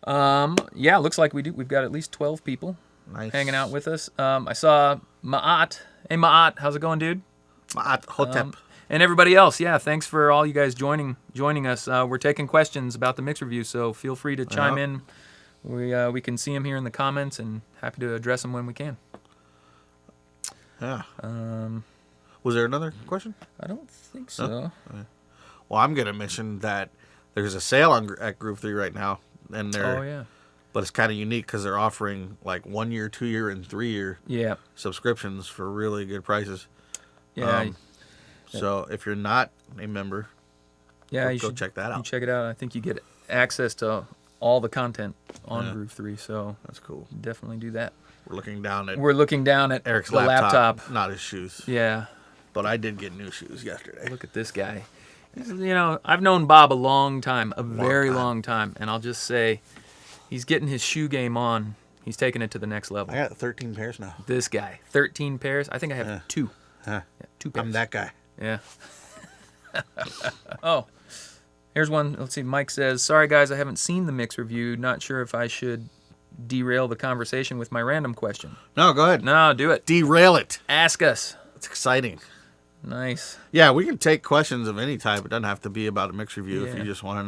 Yeah, looks like we do. We've got at least 12 people hanging out with us. I saw Ma'at. Hey, Ma'at, how's it going, dude? Ma'at Hotep. And everybody else, yeah, thanks for all you guys joining us. We're taking questions about the mix review, so feel free to chime in. We can see them here in the comments, and happy to address them when we can. Yeah. Was there another question? I don't think so. No? Okay. Well, I'm going to mention that there's a sale at Groove3 right now, and but it's kind of unique because they're offering like 1 year, 2 year, and 3 year subscriptions for really good prices. Yeah. So if you're not a member, you go should check that out. You check it out. I think you get access to all the content on Groove3, so that's cool. Definitely do that. We're looking down at Eric's laptop, not his shoes. Yeah. But I did get new shoes yesterday. Look at this guy. I've known Bob a long time, very long time, and I'll just say he's getting his shoe game on. He's taking it to the next level. I got 13 pairs now. This guy, 13 pairs? I think I have 2. Yeah, 2 pairs. I'm that guy. Yeah. Oh, here's one. Let's see. Mike says, sorry, guys, I haven't seen the mix review. Not sure if I should derail the conversation with my random question. No, go ahead. No, do it. Derail it. Ask us. It's exciting. Nice. Yeah, we can take questions of any type. It doesn't have to be about a mix review. If you just want to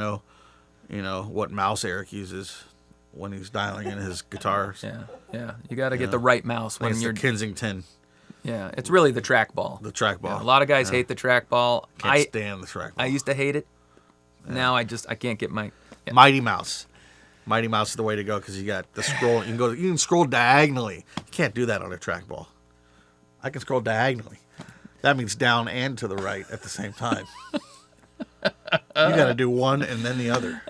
know, what mouse Eric uses when he's dialing in his guitars. Yeah. You got to get the right mouse when you're the Kensington. Yeah, it's really the trackball. The trackball. Yeah, a lot of guys hate the trackball. Can't stand the trackball. I used to hate it. Yeah. Now I can't get my Mighty Mouse. Mighty Mouse is the way to go because you got the scroll. You can scroll diagonally. You can't do that on a trackball. I can scroll diagonally. That means down and to the right at the same time. You got to do one and then the other.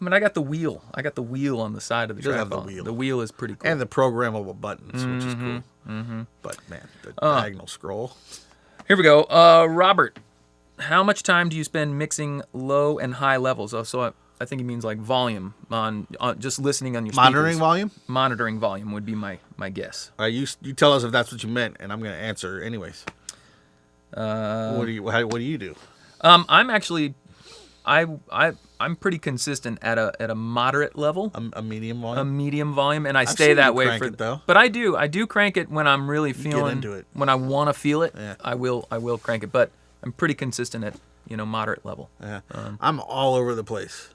But I got the wheel. I got the wheel on the side of the trackball. Have the wheel. The wheel is pretty cool. And the programmable buttons, which is cool. Mm-hmm. But, man, the diagonal scroll. Here we go. Robert, how much time do you spend mixing low and high levels? So I think he means like volume on just listening on your speakers. Monitoring volume? Monitoring volume would be my guess. You tell us if that's what you meant, and I'm going to answer anyways. What do you do? I'm actually, I'm pretty consistent at a moderate level. A medium volume. A medium volume, and I stay that way for. Though. But I do crank it when I'm really feeling. Get into it. When I want to feel it, yeah. I will crank it. But I'm pretty consistent at moderate level. Yeah. I'm all over the place.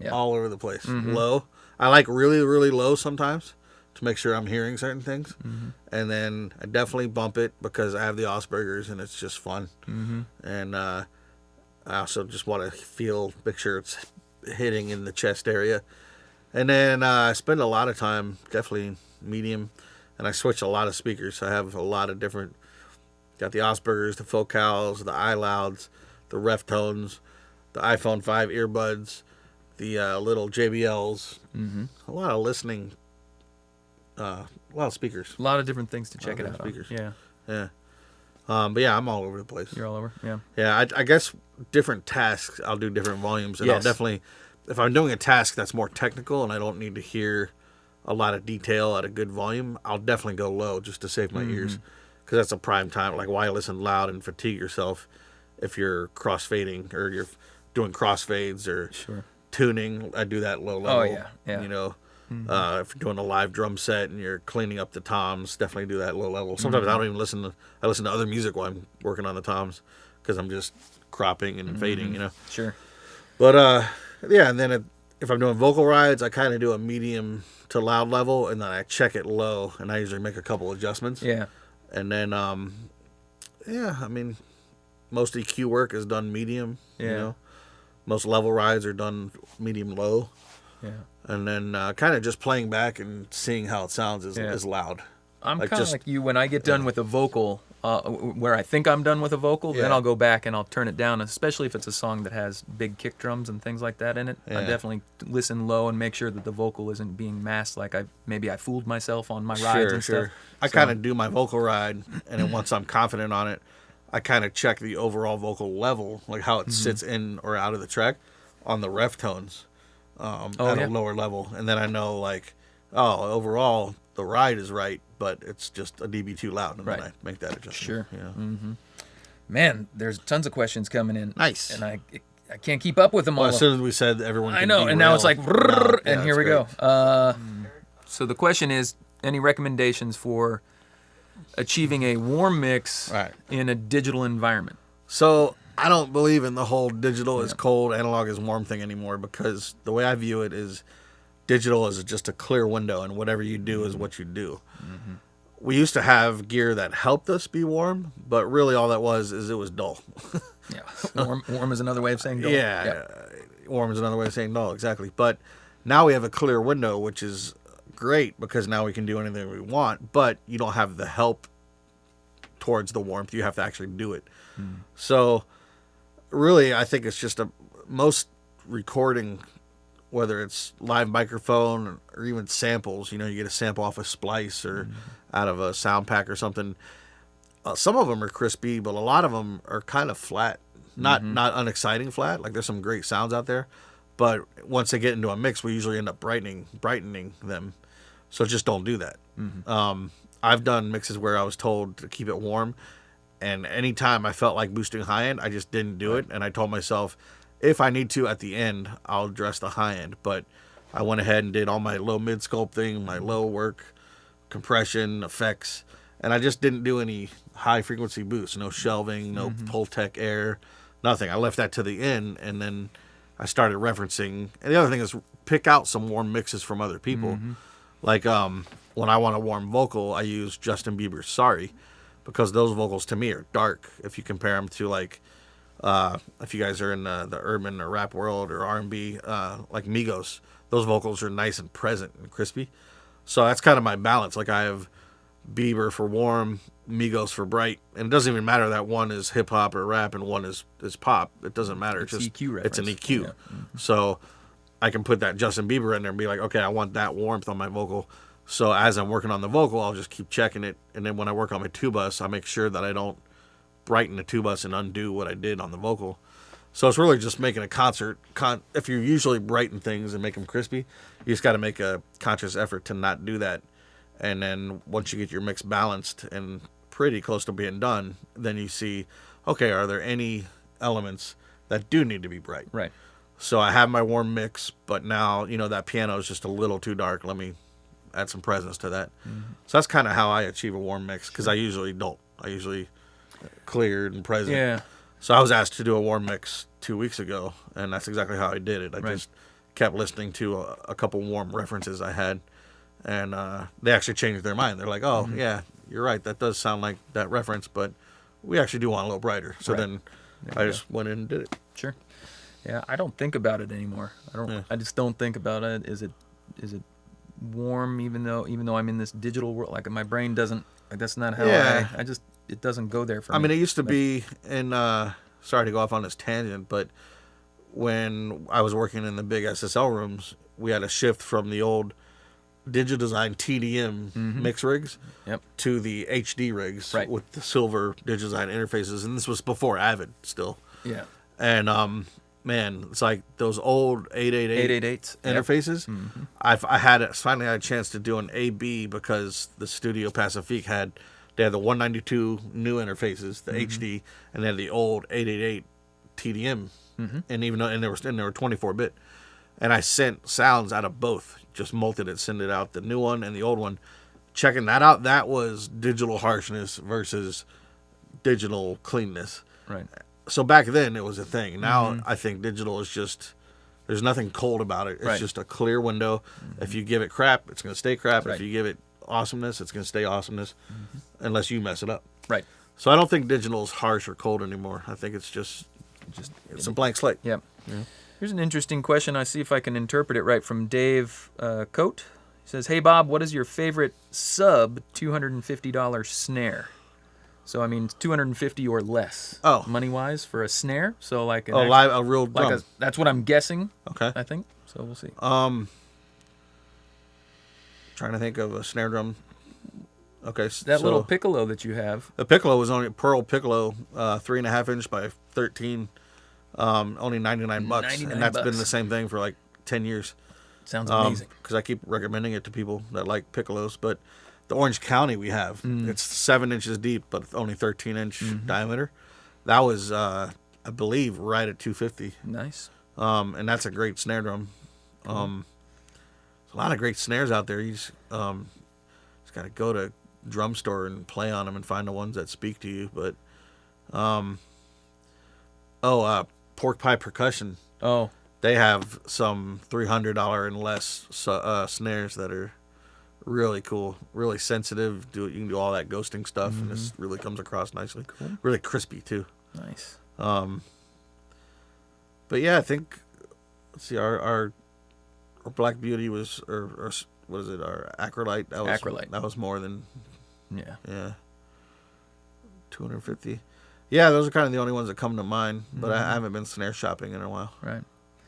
Yeah. All over the place. Mm-hmm. Low. I like really, really low sometimes to make sure I'm hearing certain things. Mm-hmm. And then I definitely bump it because I have the Asperger's and it's just fun. Mm-hmm. And I also just want to make sure it's hitting in the chest area. And then I spend a lot of time, definitely medium, and I switch a lot of speakers. I have a lot of different, got the Asperger's, the Focals, the iLouds, the Ref Tones, the iPhone 5 earbuds, the little JBLs, a lot of listening, a lot of speakers. A lot of different things to check it out. Speakers. Yeah. Yeah. But yeah, I'm all over the place. You're all over? Yeah. Yeah, I guess different tasks, I'll do different volumes. And I'll definitely, if I'm doing a task that's more technical and I don't need to hear a lot of detail at a good volume, I'll definitely go low just to save my ears. Because that's a prime time. Like, why listen loud and fatigue yourself if you're crossfading or you're doing crossfades or tuning? I do that low level. Oh, yeah. If you're doing a live drum set and you're cleaning up the toms, definitely do that low level. Sometimes I don't even listen to other music while I'm working on the toms because I'm just cropping and fading, Sure. But, and then if I'm doing vocal rides, I kind of do a medium to loud level, and then I check it low, and I usually make a couple adjustments. Yeah. And then, most EQ work is done medium, Most level rides are done medium-low. Yeah. And then kind of just playing back and seeing how it sounds is loud. I'm kind of like you. When I get done with a vocal, where I think I'm done with a vocal, then I'll go back and I'll turn it down, especially if it's a song that has big kick drums and things like that in it. I definitely listen low and make sure that the vocal isn't being masked like I fooled myself on my rides and stuff. I kind of do my vocal ride, and then once I'm confident on it, I kind of check the overall vocal level, like how it sits in or out of the track on the ref tones at a lower level. And then I know, overall, the ride is right, but it's just a dB too loud, and then I make that adjustment. Sure. Man, there's tons of questions coming in. Nice. And I can't keep up with them all. As soon as we said everyone can I know, derail, and now it's like, no, and here we great. go. So the question is, any recommendations for achieving a warm mix in a digital environment? So I don't believe in the whole digital is cold, analog is warm thing anymore, because the way I view it is digital is just a clear window, and whatever you do is what you do. Mm-hmm. We used to have gear that helped us be warm, but really all that was it was dull. Warm is another way of saying dull. Warm is another way of saying dull, exactly. But now we have a clear window, which is great because now we can do anything we want, but you don't have the help towards the warmth. You have to actually do it. So really, I think it's just most recording, whether it's live microphone or even samples, you get a sample off a splice or out of a sound pack or something. Some of them are crispy, but a lot of them are kind of flat, not unexciting flat. Like there's some great sounds out there, but once they get into a mix, we usually end up brightening them. So just don't do that. I've done mixes where I was told to keep it warm, and anytime I felt like boosting high end, I just didn't do it. And I told myself, if I need to at the end, I'll address the high end. But I went ahead and did all my low mid sculpting, my low work, compression, effects, and I just didn't do any high frequency boosts, no shelving, no Pultec air, nothing. I left that to the end, and then I started referencing. And the other thing is pick out some warm mixes from other people. Like when I want a warm vocal, I use Justin Bieber's Sorry, because those vocals to me are dark. If you compare them to like, if you guys are in the urban or rap world or R&B, like Migos, those vocals are nice and present and crispy. So that's kind of my balance. Like I have Bieber for warm, Migos for bright, and it doesn't even matter that one is hip hop or rap and one is pop. It doesn't matter. It's just EQ reference. It's an EQ. Yeah. So I can put that Justin Bieber in there and be like, okay, I want that warmth on my vocal. So as I'm working on the vocal, I'll just keep checking it, and then when I work on my two-bus, I make sure that I don't brighten the two-bus and undo what I did on the vocal. So it's really just making a concert. If you usually brighten things and make them crispy, you just got to make a conscious effort to not do that. And then once you get your mix balanced and pretty close to being done, then you see, okay, are there any elements that do need to be bright? Right. So I have my warm mix, but now, that piano is just a little too dark. Let me add some presence to that. So that's kind of how I achieve a warm mix, because I usually don't. I usually cleared and present. Yeah. So I was asked to do a warm mix 2 weeks ago, and that's exactly how I did it. I just kept listening to a couple warm references I had, and they actually changed their mind. They're like, oh, yeah, you're right. That does sound like that reference, but we actually do want a little brighter. So then I just went in and did it. Sure. Yeah, I don't think about it anymore. I just don't think about it. Is it warm even though I'm in this digital world? Like my brain doesn't. Like that's not how I just it doesn't go there for me. I mean, it used to be in. Sorry to go off on this tangent, but when I was working in the big SSL rooms, we had a shift from the old Digital Design TDM mix rigs to the HD rigs with the silver Digital Design interfaces, and this was before Avid still. Yeah. And man, it's like those old 888 interfaces. I finally had a chance to do an AB because the Studio Pacifique they had the 192 new interfaces, the HD, and they had the old 888 TDM, and they were 24-bit. And I sent sounds out of both, just multed it, send it out, the new one and the old one. Checking that out, that was digital harshness versus digital cleanness. Right. So back then it was a thing. Now I think digital is just, there's nothing cold about it. It's just a clear window. If you give it crap, it's going to stay crap. If you give it awesomeness, it's going to stay awesomeness, unless you mess it up. Right. So I don't think digital is harsh or cold anymore. I think it's just it's a blank slate. Yeah. Here's an interesting question. I see if I can interpret it right from Dave Coate. He says, "Hey Bob, what is your favorite sub $250 snare?" So I mean, $250 or less. Money wise for a snare. So like a real drum. That's what I'm guessing. Okay. I think so. We'll see. Trying to think of a snare drum. Okay, that little piccolo that you have. The piccolo was only a Pearl piccolo, 3.5 inch by 13, only $99, and that's been the same thing for like 10 years. Sounds amazing. Because I keep recommending it to people that like piccolos. But the Orange County we have, it's 7 inches deep, but only 13-inch diameter. That was I believe, right at 250. Nice. And that's a great snare drum. Cool. There's a lot of great snares out there. You just got to go to drum store and play on them and find the ones that speak to you. But Pork Pie Percussion. Oh, they have some $300 and less snares that are really cool, really sensitive. You can do all that ghosting stuff, and this really comes across nicely. Cool. Really crispy too. Nice. But yeah, I think, let's see, our Black Beauty was, or what is it? Our Acrolite. That was more than. Yeah. 250. Yeah, those are kind of the only ones that come to mind. But I haven't been snare shopping in a while. Right.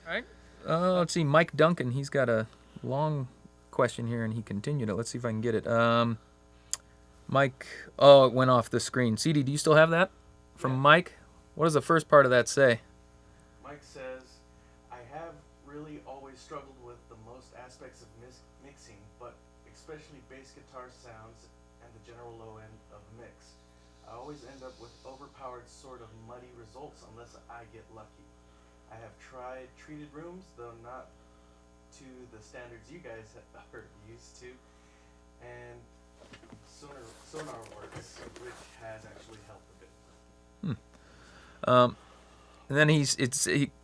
All right. Let's see. Mike Duncan. He's got a long question here, and he continued it. Let's see if I can get it. Mike. Oh, it went off the screen. CD, do you still have that from Mike? What does the first part of that say? Mike says, I have really always struggled with the most aspects of mixing, but especially bass guitar sounds and the general low end of mix. I always end up with overpowered, sort of muddy results unless I get lucky. I have tried treated rooms, though not to the standards you guys are used to, and Sonar Works, which has actually helped a bit. And then he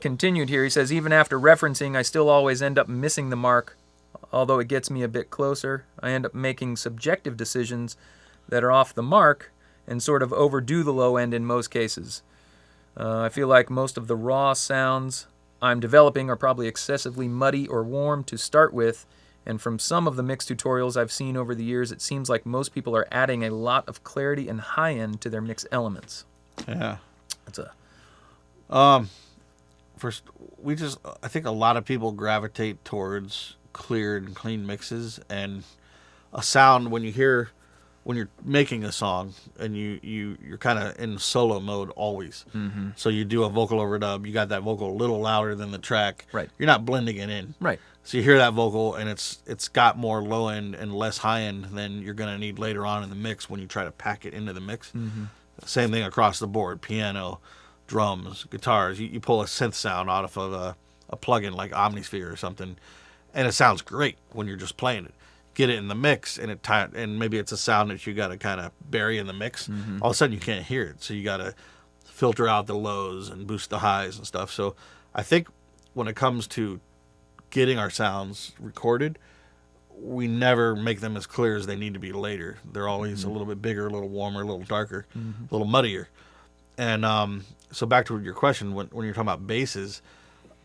continued here. He says, even after referencing, I still always end up missing the mark. Although it gets me a bit closer, I end up making subjective decisions that are off the mark and sort of overdo the low end in most cases. I feel like most of the raw sounds I'm developing are probably excessively muddy or warm to start with, and from some of the mix tutorials I've seen over the years, it seems like most people are adding a lot of clarity and high end to their mix elements. Yeah. That's a... First, I think a lot of people gravitate towards clear and clean mixes, and a sound when you're making a song and you're kind of in solo mode always. Mm-hmm. So you do a vocal overdub, you got that vocal a little louder than the track. Right. You're not blending it in. Right. So you hear that vocal and it's got more low end and less high end than you're going to need later on in the mix when you try to pack it into the mix. Mm-hmm. Same thing across the board, piano, drums, guitars. You pull a synth sound out of a plugin like Omnisphere or something, and it sounds great when you're just playing it. Get it in the mix, and maybe it's a sound that you got to kind of bury in the mix. Mm-hmm. All of a sudden, you can't hear it, so you got to filter out the lows and boost the highs and stuff. So I think when it comes to getting our sounds recorded, we never make them as clear as they need to be later. They're always a little bit bigger, a little warmer, a little darker, a little muddier. And so back to your question, when you're talking about basses,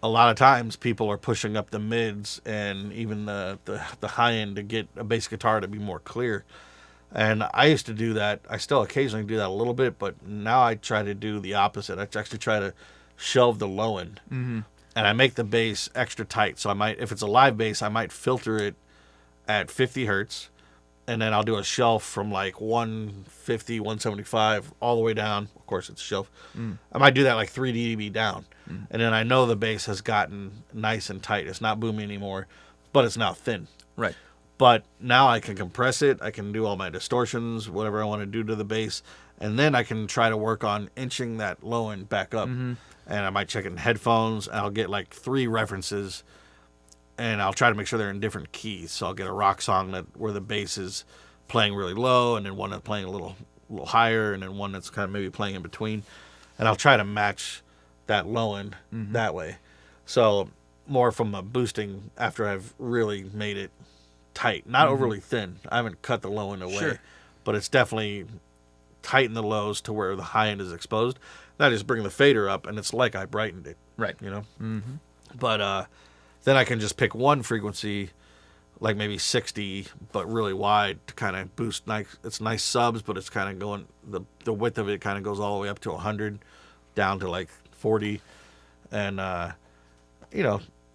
a lot of times people are pushing up the mids and even the high end to get a bass guitar to be more clear. And I used to do that. I still occasionally do that a little bit, but now I try to do the opposite. I actually try to shelve the low end. Mm-hmm. And I make the bass extra tight. So if it's a live bass, I might filter it at 50 hertz. And then I'll do a shelf from like 150, 175 all the way down. Of course, it's a shelf. I might do that like 3 dB down. And then I know the bass has gotten nice and tight. It's not boomy anymore, but it's now thin. Right. But now I can compress it. I can do all my distortions, whatever I want to do to the bass. And then I can try to work on inching that low end back up. Mm-hmm. And I might check it in headphones. And I'll get like 3 references. And I'll try to make sure they're in different keys. So I'll get a rock song where the bass is playing really low, and then one that's playing a little higher, and then one that's kind of maybe playing in between. And I'll try to match that low end that way. So more from a boosting after I've really made it tight, not overly thin. I haven't cut the low end away, but it's definitely tighten the lows to where the high end is exposed. Then I just bring the fader up, and it's like I brightened it. Right. You know. Mm-hmm. But then I can just pick one frequency, like maybe 60, but really wide to kind of boost. It's nice subs, but it's kind of going, the width of it kind of goes all the way up to 100, down to like 40. And,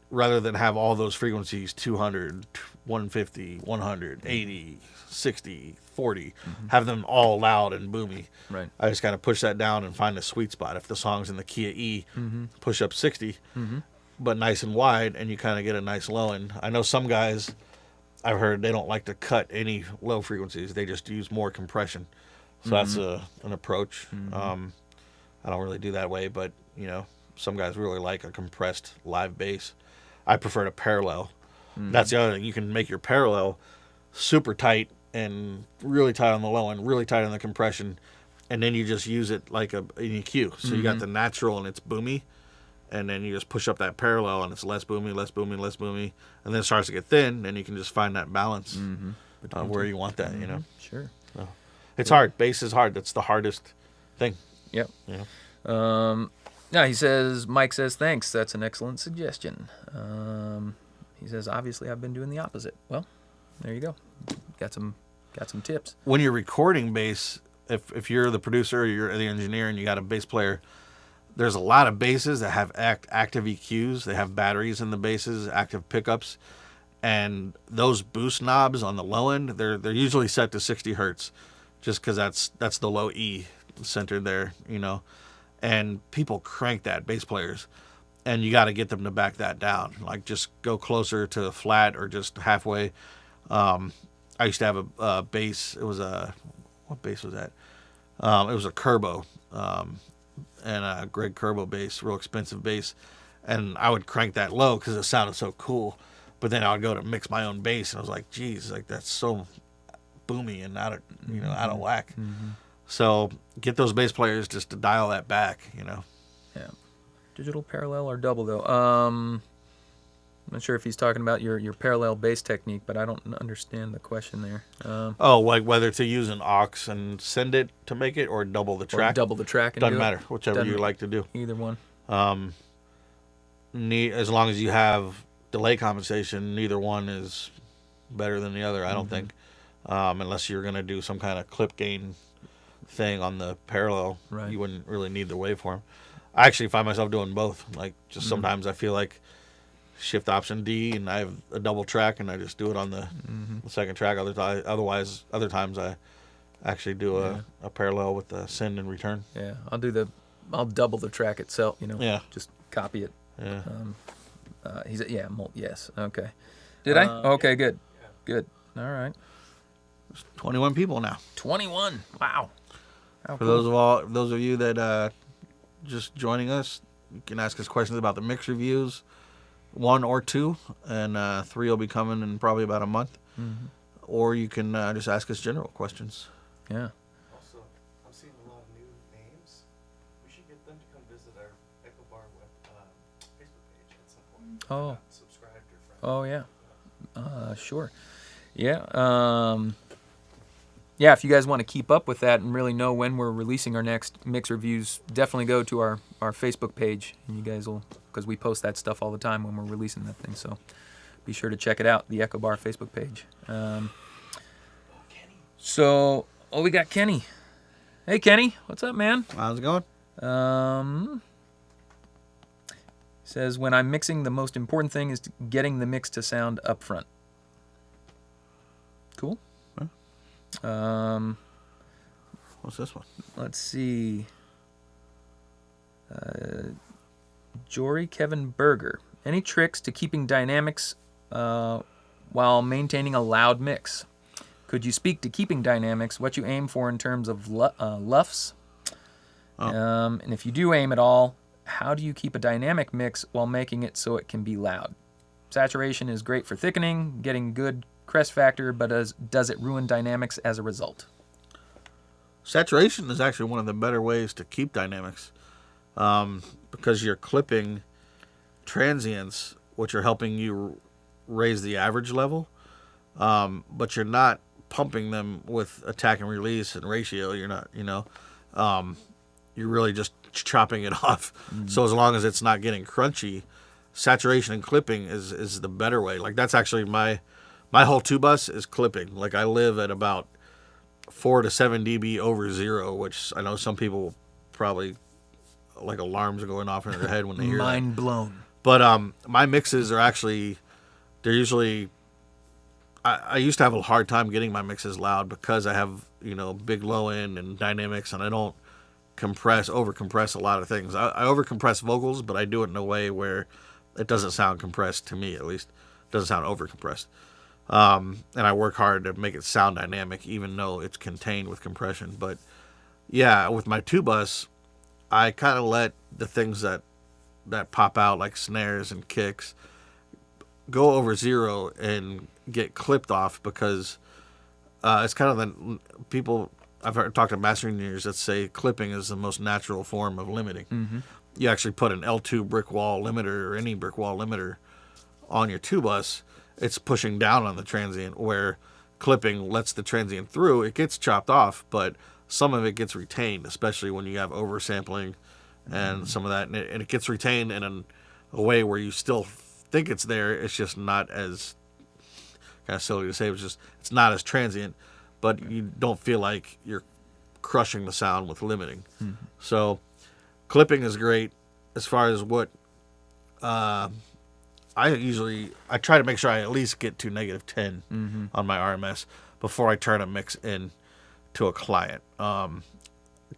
rather than have all those frequencies, 200, 150, 100, 80, 60, 40, have them all loud and boomy. Right. I just kind of push that down and find a sweet spot. If the song's in the key of E, push up 60. But nice and wide, and you kind of get a nice low end. I know some guys, I've heard, they don't like to cut any low frequencies. They just use more compression. So that's an approach. I don't really do that way, but You know, some guys really like a compressed live bass. I prefer to parallel. That's the other thing. You can make your parallel super tight and really tight on the low end, really tight on the compression, and then you just use it like an EQ. So you got the natural and it's boomy, and then you just push up that parallel and it's less boomy, less boomy, less boomy, and then it starts to get thin, and you can just find that balance where you want that, you know. Sure. So, it's hard. Bass is hard. That's the hardest thing. Yep. You know? Now he says, Mike says, thanks. That's an excellent suggestion. He says, obviously I've been doing the opposite. Well, there you go. Got some tips. When you're recording bass, if you're the producer or you're the engineer and you got a bass player, there's a lot of basses that have active EQs. They have batteries in the basses, active pickups, and those boost knobs on the low end, they're usually set to 60 hertz, just because that's the low E centered there, you know. And people crank that, bass players, and you got to get them to back that down. Like, just go closer to flat or just halfway. I used to have a bass. It was what bass was that? It was a Kerbo, and a Greg Kerbo bass, real expensive bass. And I would crank that low because it sounded so cool. But then I would go to mix my own bass, and I was like, geez, like that's so boomy and out of whack. So get those bass players just to dial that back, you know. Yeah. Digital parallel or double, though. I'm not sure if he's talking about your parallel bass technique, but I don't understand the question there. Like whether to use an aux and send it to make it, or double the track. Or double the track. And Doesn't do matter, it. whichever you like to do. Either one. As long as you have delay compensation, neither one is better than the other, I don't think. Unless you're going to do some kind of clip gain thing on the parallel, right. You wouldn't really need the waveform. I actually find myself doing both. Like, just sometimes I feel like shift option D and I have a double track and I just do it on the second track. Otherwise, other times I actually do a parallel with the send and return. Yeah, I'll double the track itself, you know. Yeah. Just copy it. Yeah. He said, yes. Okay. Did I? Okay, good. Yeah. Good. All right. 21 people now. 21. Wow. How For cool. those of you that just joining us, you can ask us questions about the mix reviews, 1 or 2, and 3 will be coming in probably about a month. Or you can just ask us general questions. Yeah. Also, I'm seeing a lot of new names. We should get them to come visit our Echo Bar Facebook page at some point. Oh. Not subscribed or friends. Oh, yeah. Sure. Yeah. Yeah, if you guys want to keep up with that and really know when we're releasing our next mix reviews, definitely go to our Facebook page, and you guys will, because we post that stuff all the time when we're releasing that thing. So be sure to check it out, the Echo Bar Facebook page. So, we got Kenny. Hey, Kenny, what's up, man? How's it going? Says, when I'm mixing, the most important thing is getting the mix to sound up front. Cool. What's this one? Let's see. Jory Kevin Berger. Any tricks to keeping dynamics while maintaining a loud mix? Could you speak to keeping dynamics, what you aim for in terms of LUFs? And if you do aim at all, how do you keep a dynamic mix while making it so it can be loud? Saturation is great for thickening, getting good crest factor, but does it ruin dynamics as a result? Saturation is actually one of the better ways to keep dynamics, because you're clipping transients, which are helping you raise the average level, but you're not pumping them with attack and release and ratio. You're not, you're really just chopping it off. So as long as it's not getting crunchy, saturation and clipping is the better way. Like, that's actually my whole 2-bus is clipping. Like, I live at about 4 to 7 dB over 0, which I know some people probably, like, alarms are going off in their head when they hear that. Mind blown. But my mixes are actually, they're usually, I used to have a hard time getting my mixes loud because I have, big low end and dynamics, and I don't over compress a lot of things. I over compress vocals, but I do it in a way where it doesn't sound compressed, to me at least. It doesn't sound over compressed. And I work hard to make it sound dynamic, even though it's contained with compression. But yeah, with my 2-bus, I kind of let the things that pop out, like snares and kicks, go over zero and get clipped off, because it's kind of the people I've talked to master engineers that say clipping is the most natural form of limiting. Mm-hmm. You actually put an L2 brick wall limiter or any brick wall limiter on your 2-bus, it's pushing down on the transient, where clipping lets the transient through. It gets chopped off, but some of it gets retained, especially when you have oversampling and some of that. And it gets retained in a way where you still think it's there. It's just not as, kind of silly to say, it's not as transient, but you don't feel like you're crushing the sound with limiting. Mm-hmm. So clipping is great. As far as what I try to make sure I at least get to -10 on my RMS before I turn a mix in to a client.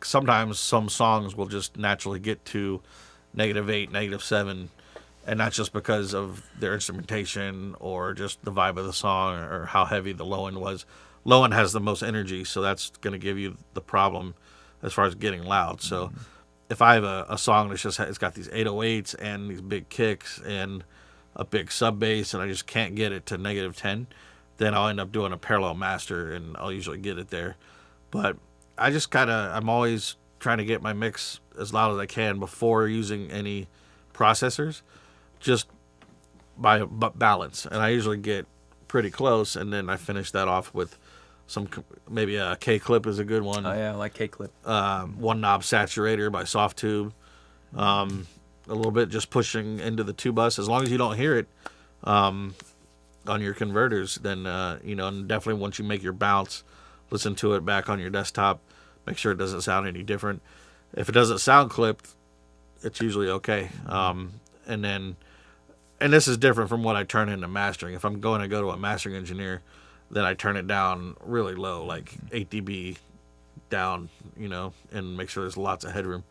Sometimes some songs will just naturally get to -8, -7, and that's just because of their instrumentation or just the vibe of the song or how heavy the low end was. Low end has the most energy, so that's going to give you the problem as far as getting loud. So if I have a song that's it's got these 808s and these big kicks and a big sub bass, and I just can't get it to -10, then I'll end up doing a parallel master, and I'll usually get it there. But I'm always trying to get my mix as loud as I can before using any processors, just by balance. And I usually get pretty close, and then I finish that off with maybe a K-clip is a good one. Oh yeah, I like K-clip. One knob saturator by Soft Tube. A little bit just pushing into the 2-bus. As long as you don't hear it on your converters, then, and definitely once you make your bounce, listen to it back on your desktop. Make sure it doesn't sound any different. If it doesn't sound clipped, it's usually okay. And this is different from what I turn into mastering. If I'm going to go to a mastering engineer, then I turn it down really low, like 8 dB down, and make sure there's lots of headroom.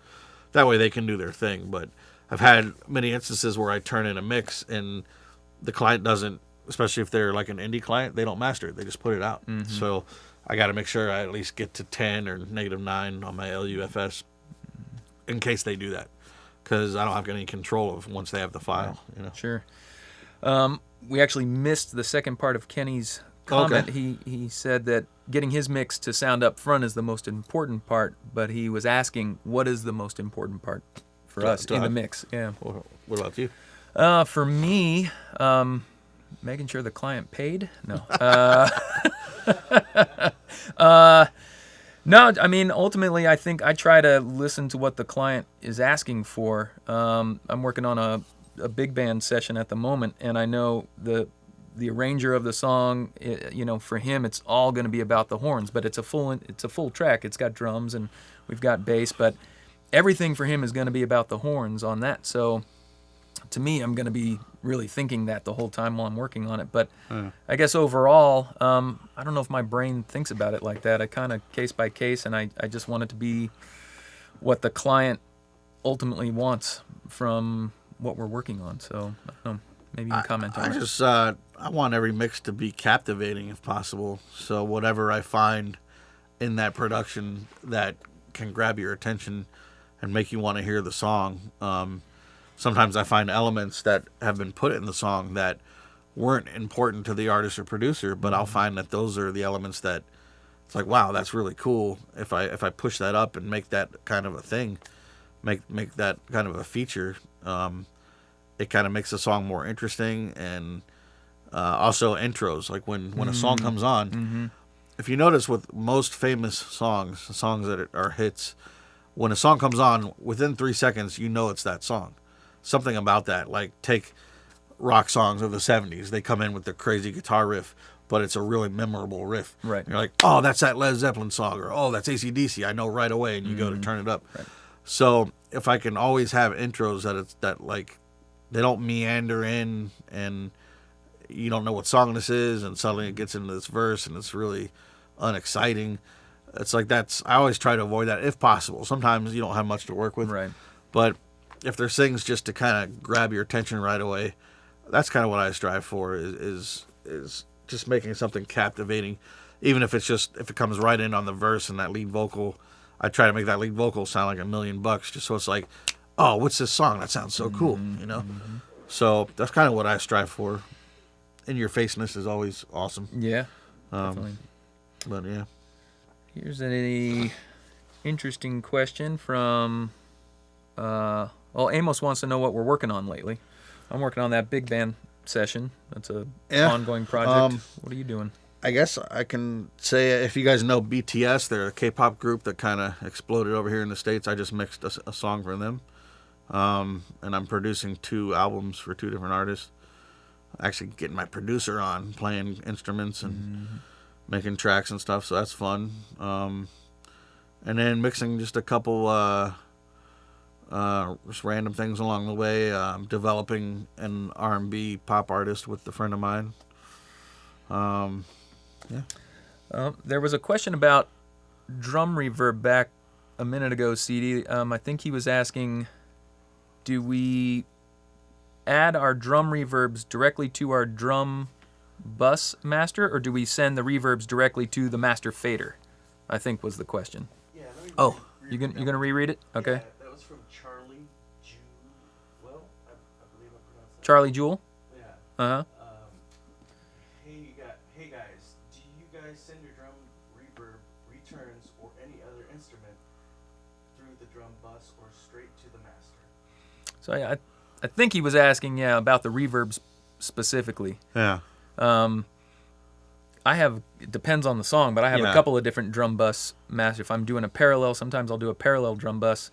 That way they can do their thing. But I've had many instances where I turn in a mix and the client doesn't, especially if they're like an indie client, they don't master it. They just put it out. Mm-hmm. So I got to make sure I at least get to 10 or -9 on my LUFS in case they do that, because I don't have any control of once they have the file. Sure. We actually missed the second part of Kenny's comment. Okay. He said that getting his mix to sound up front is the most important part, but he was asking what is the most important part for us in the mix. Yeah. What about you? For me, making sure the client paid. No. No, I mean, ultimately, I think I try to listen to what the client is asking for. I'm working on a big band session at the moment, and I know the arranger of the song, for him, it's all going to be about the horns, but it's a full track. It's got drums and we've got bass, but everything for him is going to be about the horns on that. So to me, I'm going to be really thinking that the whole time while I'm working on it. But I guess overall, I don't know if my brain thinks about it like that. I kind of case by case, and I just want it to be what the client ultimately wants from what we're working on. So I don't know, maybe you can comment on it. I want every mix to be captivating if possible. So whatever I find in that production that can grab your attention and make you want to hear the song. Sometimes I find elements that have been put in the song that weren't important to the artist or producer, but I'll find that those are the elements that it's like, wow, that's really cool. If I push that up and make that kind of a thing, make that kind of a feature, it kind of makes the song more interesting. And also intros, like when a song comes on, if you notice with most famous songs that are hits, when a song comes on, within 3 seconds, you know it's that song. Something about that, like take rock songs of the 70s. They come in with the crazy guitar riff, but it's a really memorable riff. Right. And you're like, oh, that's that Led Zeppelin song, or oh, that's AC/DC. I know right away, and you go to turn it up. Right. So if I can always have intros that like they don't meander in and you don't know what song this is, and suddenly it gets into this verse and it's really unexciting. It's like I always try to avoid that if possible. Sometimes you don't have much to work with. Right. But if there's things just to kind of grab your attention right away, that's kind of what I strive for is just making something captivating. Even if it comes right in on the verse and that lead vocal, I try to make that lead vocal sound like $1,000,000, just so it's like, oh, what's this song? That sounds so cool, you know? So that's kind of what I strive for. In your faceness is always awesome. Yeah, definitely. But yeah. Here's a interesting question from, Amos wants to know what we're working on lately. I'm working on that big band session. That's a ongoing project. What are you doing? I guess I can say, if you guys know BTS, they're a K-pop group that kind of exploded over here in the States. I just mixed a song for them. And I'm producing 2 albums for 2 different artists. Actually getting my producer on, playing instruments and making tracks and stuff, so that's fun. And then mixing just a couple just random things along the way. Developing an R&B pop artist with a friend of mine. There was a question about drum reverb back a minute ago, CD. I think he was asking, do we add our drum reverbs directly to our drum bus master, or do we send the reverbs directly to the master fader? I think was the question. Yeah, let me You gonna reread it? Okay. Yeah, that was from Charlie Jewell. I believe I pronounced that. Charlie Jewell. Yeah. Uh-huh. Hey guys, do you guys send your drum reverb returns or any other instrument through the drum bus or straight to the master? So I think he was asking, about the reverbs specifically. Yeah. It depends on the song, but I have a couple of different drum bus master. If I'm doing a parallel, sometimes I'll do a parallel drum bus,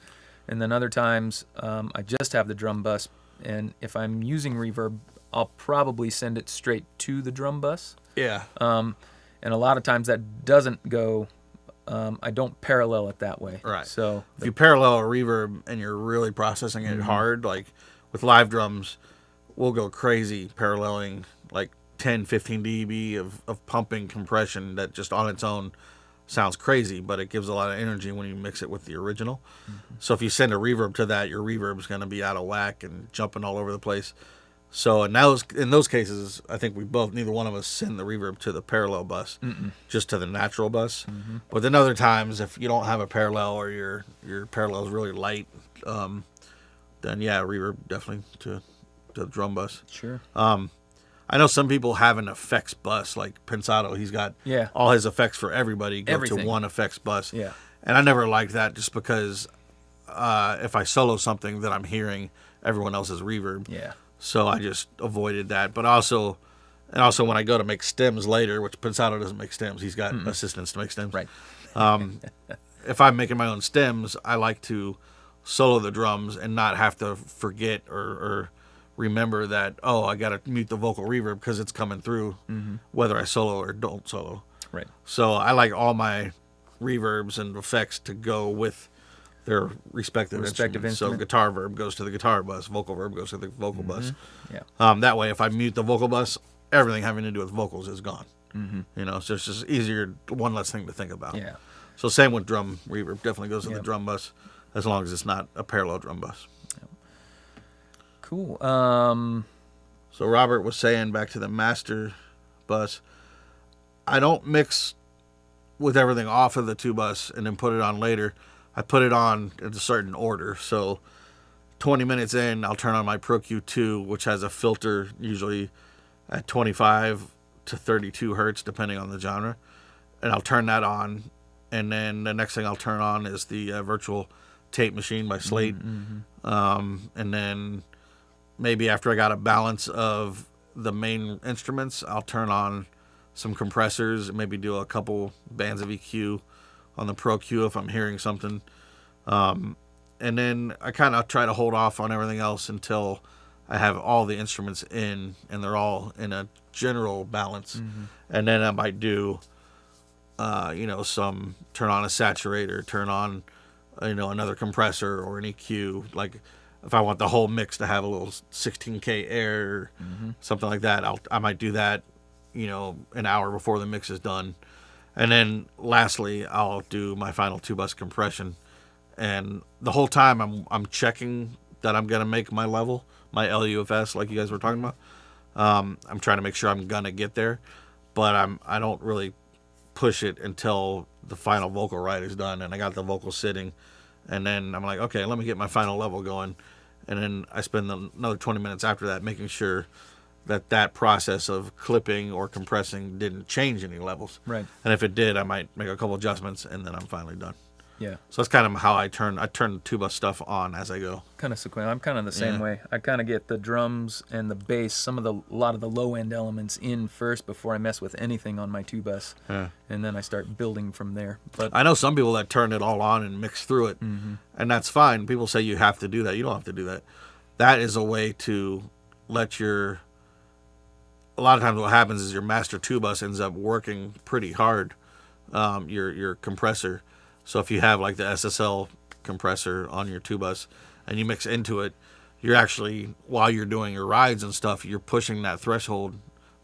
and then other times I just have the drum bus. And if I'm using reverb, I'll probably send it straight to the drum bus. Yeah. And a lot of times that doesn't go. I don't parallel it that way. Right. So if you parallel a reverb and you're really processing it hard, like with live drums, we'll go crazy paralleling like 10, 15 dB of pumping compression that just on its own sounds crazy, but it gives a lot of energy when you mix it with the original. So if you send a reverb to that, your reverb's going to be out of whack and jumping all over the place. So in those cases, I think neither one of us send the reverb to the parallel bus, just to the natural bus. But then other times, if you don't have a parallel or your parallel is really light, then reverb definitely to the drum bus. Sure. I know some people have an effects bus, like Pensado. He's got all his effects for everybody go to one effects bus. Yeah. And I never liked that, just because if I solo something, that I'm hearing everyone else's reverb. Yeah. So I just avoided that. But also when I go to make stems later, which Pensado doesn't make stems, he's got assistants to make stems. Right. If I'm making my own stems, I like to solo the drums and not have to forget or remember that, I got to mute the vocal reverb because it's coming through, whether I solo or don't solo. Right. So I like all my reverbs and effects to go with their respective instruments. So guitar verb goes to the guitar bus, vocal verb goes to the vocal bus. Yeah. That way, if I mute the vocal bus, everything having to do with vocals is gone. You know, so it's just easier, one less thing to think about. Yeah. So same with drum reverb, definitely goes to the drum bus, as long as it's not a parallel drum bus. Cool. So Robert was saying, back to the master bus, I don't mix with everything off of the 2 bus and then put it on later. I put it on in a certain order. So 20 minutes in, I'll turn on my Pro Q2, which has a filter usually at 25 to 32 hertz, depending on the genre. And I'll turn that on. And then the next thing I'll turn on is the virtual tape machine by Slate. And then maybe after I got a balance of the main instruments, I'll turn on some compressors and maybe do a couple bands of EQ on the Pro Q if I'm hearing something. And then I kind of try to hold off on everything else until I have all the instruments in and they're all in a general balance. And then I might do, some turn on a saturator, turn on, another compressor or an EQ. Like if I want the whole mix to have a little 16K air, something like that, I might do that, an hour before the mix is done. And then lastly, I'll do my final 2 bus compression. And the whole time I'm checking that I'm going to make my level, my LUFS, like you guys were talking about. I'm trying to make sure I'm going to get there, but I don't really push it until the final vocal ride is done, and I got the vocal sitting, and then I'm like, okay, let me get my final level going, and then I spend another 20 minutes after that making sure that process of clipping or compressing didn't change any levels. Right. And if it did, I might make a couple adjustments, and then I'm finally done. Yeah. So that's kind of how I turn the tuba stuff on as I go. Kind of sequential. I'm kind of the same way. I kind of get the drums and the bass, a lot of the low end elements in first before I mess with anything on my tubas, and then I start building from there. But I know some people that turn it all on and mix through it, and that's fine. People say you have to do that. You don't have to do that. That is a way to let a lot of times what happens is your master tubas ends up working pretty hard, your compressor. So if you have like the SSL compressor on your tubas and you mix into it, you're actually, while you're doing your rides and stuff, you're pushing that threshold,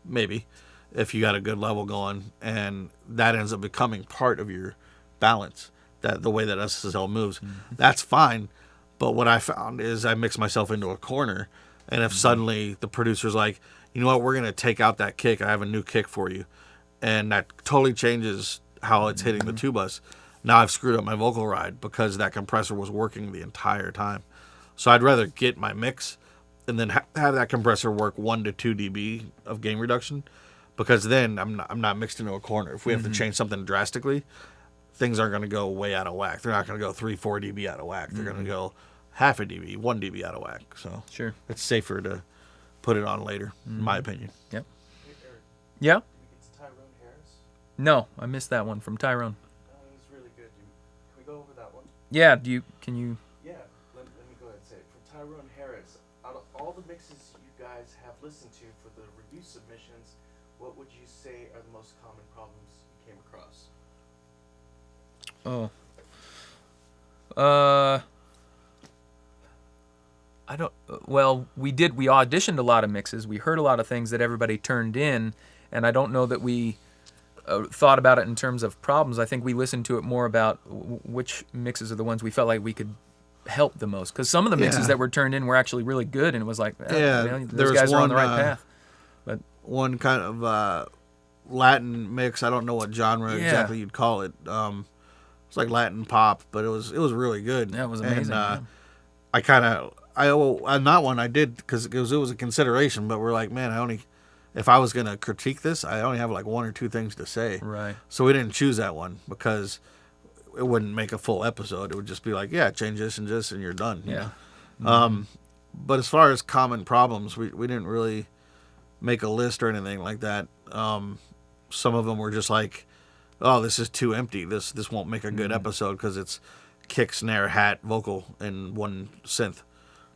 maybe, if you got a good level going, and that ends up becoming part of your balance, that the way that SSL moves. That's fine, but what I found is I mix myself into a corner, and if suddenly the producer's like, you know what, we're going to take out that kick, I have a new kick for you, and that totally changes how it's hitting the tubas. Now I've screwed up my vocal ride because that compressor was working the entire time. So I'd rather get my mix and then have that compressor work 1 to 2 dB of gain reduction, because then I'm not mixed into a corner. If we have to change something drastically, things aren't going to go way out of whack. They're not going to go 3-4 dB out of whack. They're going to go half a dB, 1 dB out of whack. So sure, it's safer to put it on later, in my opinion. Yep. Hey, Eric, Yeah. did we get to Tyrone Harris? No, I missed that one from Tyrone. It was really good. Can we go over that one? Yeah. Can you? Yeah, let me go ahead and say it. From Tyrone Harris, out of all the mixes you guys have listened to for the review submissions, what would you say are the most common problems you came across? Oh. I don't. Well, we auditioned a lot of mixes. We heard a lot of things that everybody turned in, and I don't know that we thought about it in terms of problems. I think we listened to it more about which mixes are the ones we felt like we could help the most. Because some of the mixes that were turned in were actually really good, and it was like, those guys are on the right path. But one kind of Latin mix. I don't know what genre exactly you'd call it. It's like Latin pop, but it was really good. That was amazing. And on that one I did because it was a consideration, but we're like, man, if I was gonna critique this, I only have like 1 or 2 things to say. Right. So we didn't choose that one because it wouldn't make a full episode. It would just be like, yeah, change this and this, and you're done. Yeah. But as far as common problems, we didn't really make a list or anything like that. Some of them were just like, oh, this is too empty. This won't make a good episode because it's kick, snare, hat, vocal, and one synth.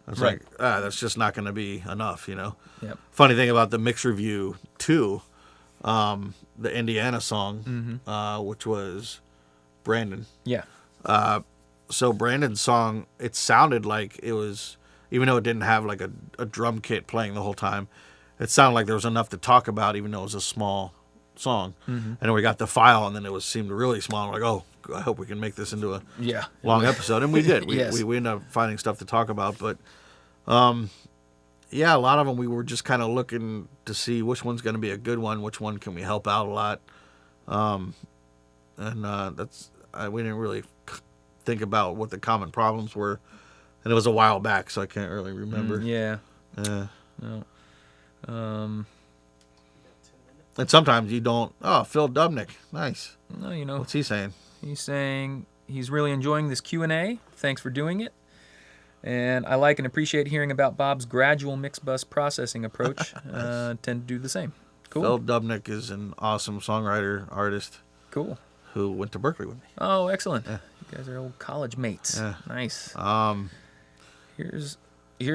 It's like, that's just not going to be enough, you know? Yep. Funny thing about the mix review, too, the Indiana song, which was Brandon. Yeah. So Brandon's song, it sounded like it was, even though it didn't have like a drum kit playing the whole time, it sounded like there was enough to talk about, even though it was a small song. And then we got the file, and then it seemed really small. I'm like, oh, I hope we can make this into a long episode. And we did. We ended up finding stuff to talk about. But, a lot of them we were just kind of looking to see which one's going to be a good one, which one can we help out a lot. We didn't really think about what the common problems were. And it was a while back, so I can't really remember. No. And sometimes you don't. Oh, Phil Dubnick, nice. No, you know. What's he saying? He's saying he's really enjoying this Q&A. Thanks for doing it. And I like and appreciate hearing about Bob's gradual mix bus processing approach. Tend to do the same. Cool. Phil Dubnick is an awesome songwriter, artist. Cool. Who went to Berkeley with me. Oh, excellent. Yeah. You guys are old college mates. Yeah. Nice. Here's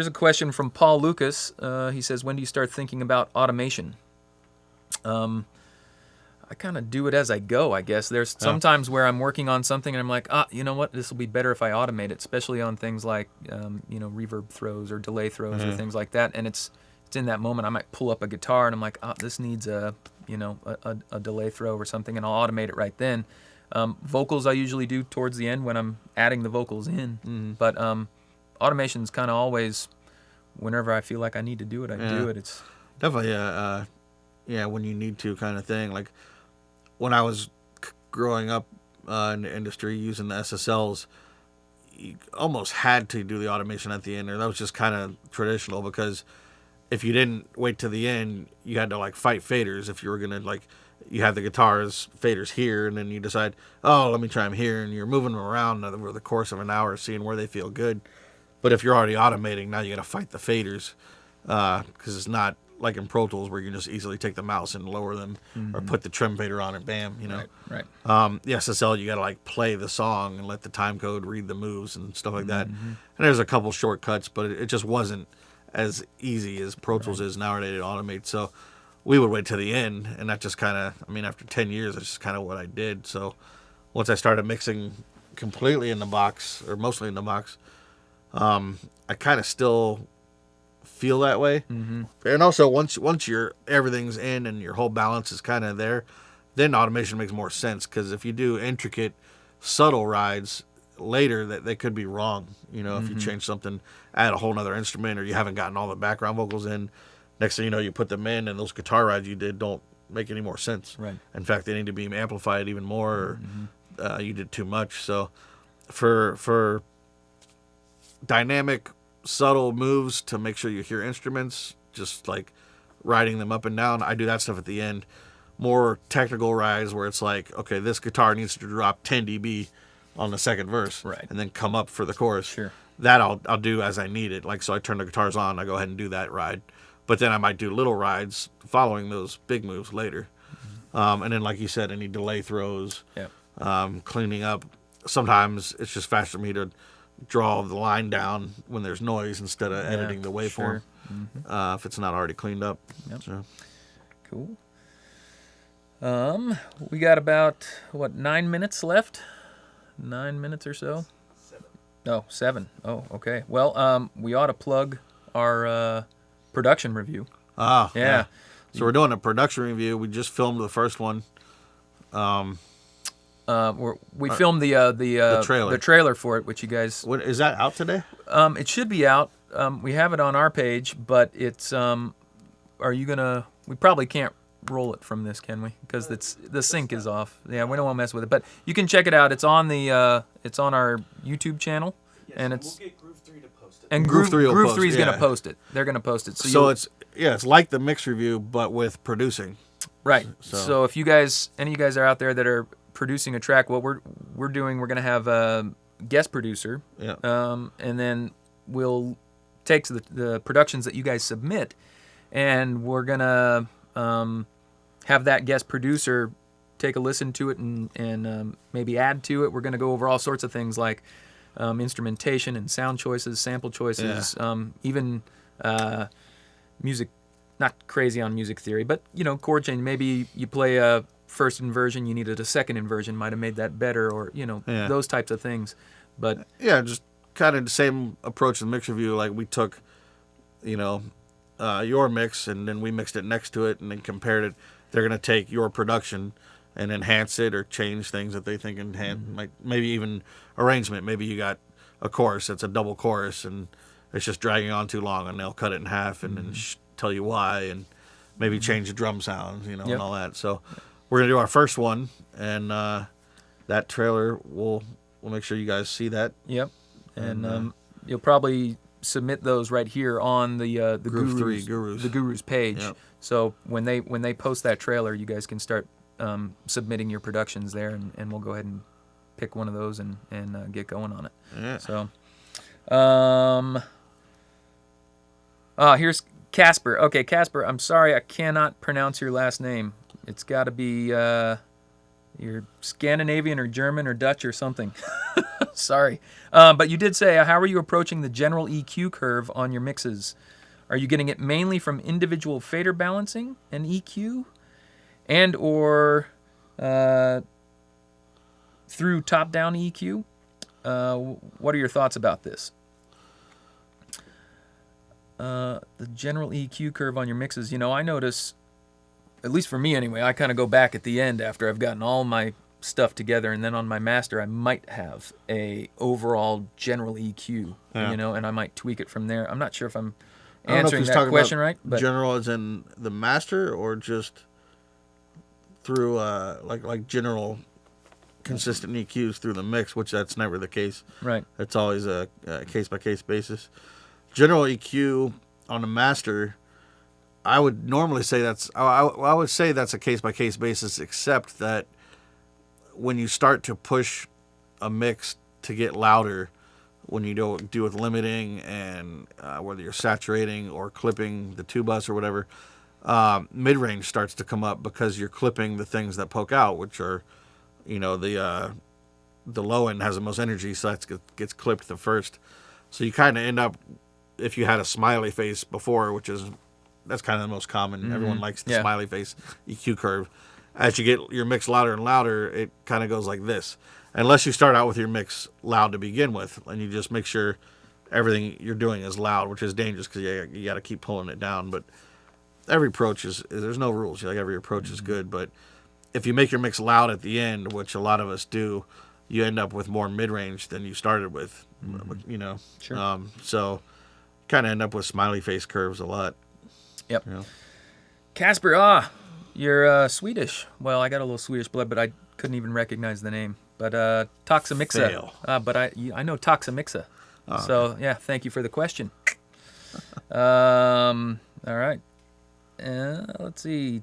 a question from Paul Lucas. He says, when do you start thinking about automation? I kind of do it as I go, I guess. There's sometimes where I'm working on something and I'm like, you know what? This will be better if I automate it, especially on things like, reverb throws or delay throws or things like that. And it's in that moment I might pull up a guitar and I'm like, this needs a delay throw or something, and I'll automate it right then. Vocals I usually do towards the end when I'm adding the vocals in. But automation's kind of always whenever I feel like I need to do it, I do it. It's definitely when you need to kind of thing. Like when I was growing up in the industry using the SSLs, you almost had to do the automation at the end, or that was just kind of traditional, because if you didn't wait to the end, you had to like fight faders. If you were gonna like, you had the guitars faders here, and then you decide, oh, let me try them here, and you're moving them around over the course of an hour, seeing where they feel good. But if you're already automating, now you got to fight the faders, because it's not like in Pro Tools where you can just easily take the mouse and lower them, or put the trim fader on and bam, you know. Right. The SSL, you got to like play the song and let the time code read the moves and stuff like that. And there's a couple shortcuts, but it just wasn't as easy as Pro Tools is nowadays to automate. So we would wait to the end, and that just kind of, I mean, after 10 years, that's just kind of what I did. So once I started mixing completely in the box, or mostly in the box, I kind of still feel that way. And also once everything's in and your whole balance is kind of there, then automation makes more sense, because if you do intricate, subtle rides later, that they could be wrong. You know, if you change something, add a whole nother instrument, or you haven't gotten all the background vocals in, next thing you know, you put them in, and those guitar rides you did don't make any more sense. Right. In fact, they need to be amplified even more, or you did too much. So for dynamic, subtle moves to make sure you hear instruments, just like riding them up and down, I do that stuff at the end. More technical rides where it's like, okay, this guitar needs to drop 10 dB on the second verse, Right. and then come up for the chorus. Sure. That I'll do as I need it. Like, so I turn the guitars on, I go ahead and do that ride. But then I might do little rides following those big moves later. And then, like you said, any delay throws, cleaning up. Sometimes it's just faster for me to draw the line down when there's noise instead of editing the waveform, if it's not already cleaned up. Yep. So. Cool. We got about, 9 minutes left? 9 minutes or so? 7. Oh, 7. Oh, okay. Well, we ought to plug our production review. Yeah. So we're doing a production review. We just filmed the first one. We filmed the trailer for it, which you guys... What, is that out today? It should be out. We have it on our page, but it's... are you going to... We probably can't roll it from this, can we? Because the sync is off. Yeah, we don't want to mess with it. But you can check it out. It's on it's on our YouTube channel. Yes, and we'll it's... get Groove3 to post it. And Groove3 will post, Groove3 is going to post it. They're going to post it. So it's like the mix review, but with producing. Right. So if any of you guys are out there that are producing a track, what we're doing, we're going to have a guest producer. Yeah. And then we'll take the productions that you guys submit, and we're going to have that guest producer take a listen to it and maybe add to it. We're going to go over all sorts of things like instrumentation and sound choices, sample choices, even music. Not crazy on music theory, but chord change. Maybe you play a first inversion, you needed a second inversion, might have made that better, or those types of things. But just kind of the same approach to the mix review. Like, we took, your mix, and then we mixed it next to it, and then compared it. They're gonna take your production and enhance it, or change things that they think enhance, like maybe even arrangement. Maybe you got a chorus that's a double chorus, and it's just dragging on too long, and they'll cut it in half, and then tell you why, and maybe change the drum sounds, and all that. So we're gonna do our first one, and that trailer we'll make sure you guys see that. Yep. And you'll probably submit those right here on the Gurus page. Yep. So when they post that trailer, you guys can start submitting your productions there, and we'll go ahead and pick one of those and get going on it. Yeah. So here's Casper. Okay, Casper, I'm sorry I cannot pronounce your last name. It's got to be you're Scandinavian or German or Dutch or something. Sorry. But you did say, how are you approaching the general EQ curve on your mixes? Are you getting it mainly from individual fader balancing and EQ, and or through top-down EQ? What are your thoughts about this? The general EQ curve on your mixes. I notice, at least for me anyway, I kind of go back at the end after I've gotten all my stuff together, and then on my master I might have a overall general EQ, and I might tweak it from there. I'm not sure if I'm answering that question right. But general as in the master, or just through like general consistent EQs through the mix, which that's never the case. Right. It's always a case-by-case basis. General EQ on the master, I would normally say I would say that's a case-by-case basis, except that when you start to push a mix to get louder, when you do with limiting and whether you're saturating or clipping the 2-bus or whatever, mid-range starts to come up because you're clipping the things that poke out, which are, the low end has the most energy, so that gets clipped the first. So you kind of end up, if you had a smiley face before, that's kind of the most common. Mm-hmm. Everyone likes the smiley face EQ curve. As you get your mix louder and louder, it kind of goes like this. Unless you start out with your mix loud to begin with, and you just make sure everything you're doing is loud, which is dangerous because you got to keep pulling it down. But every approach there's no rules. Like every approach is good. But if you make your mix loud at the end, which a lot of us do, you end up with more mid-range than you started with. Mm-hmm. Sure. So kind of end up with smiley face curves a lot. Yep. Casper, you're Swedish. Well, I got a little Swedish blood, but I couldn't even recognize the name. But Toxamixa. Fail. But I know Toxamixa. So, yeah, thank you for the question. All right. Let's see.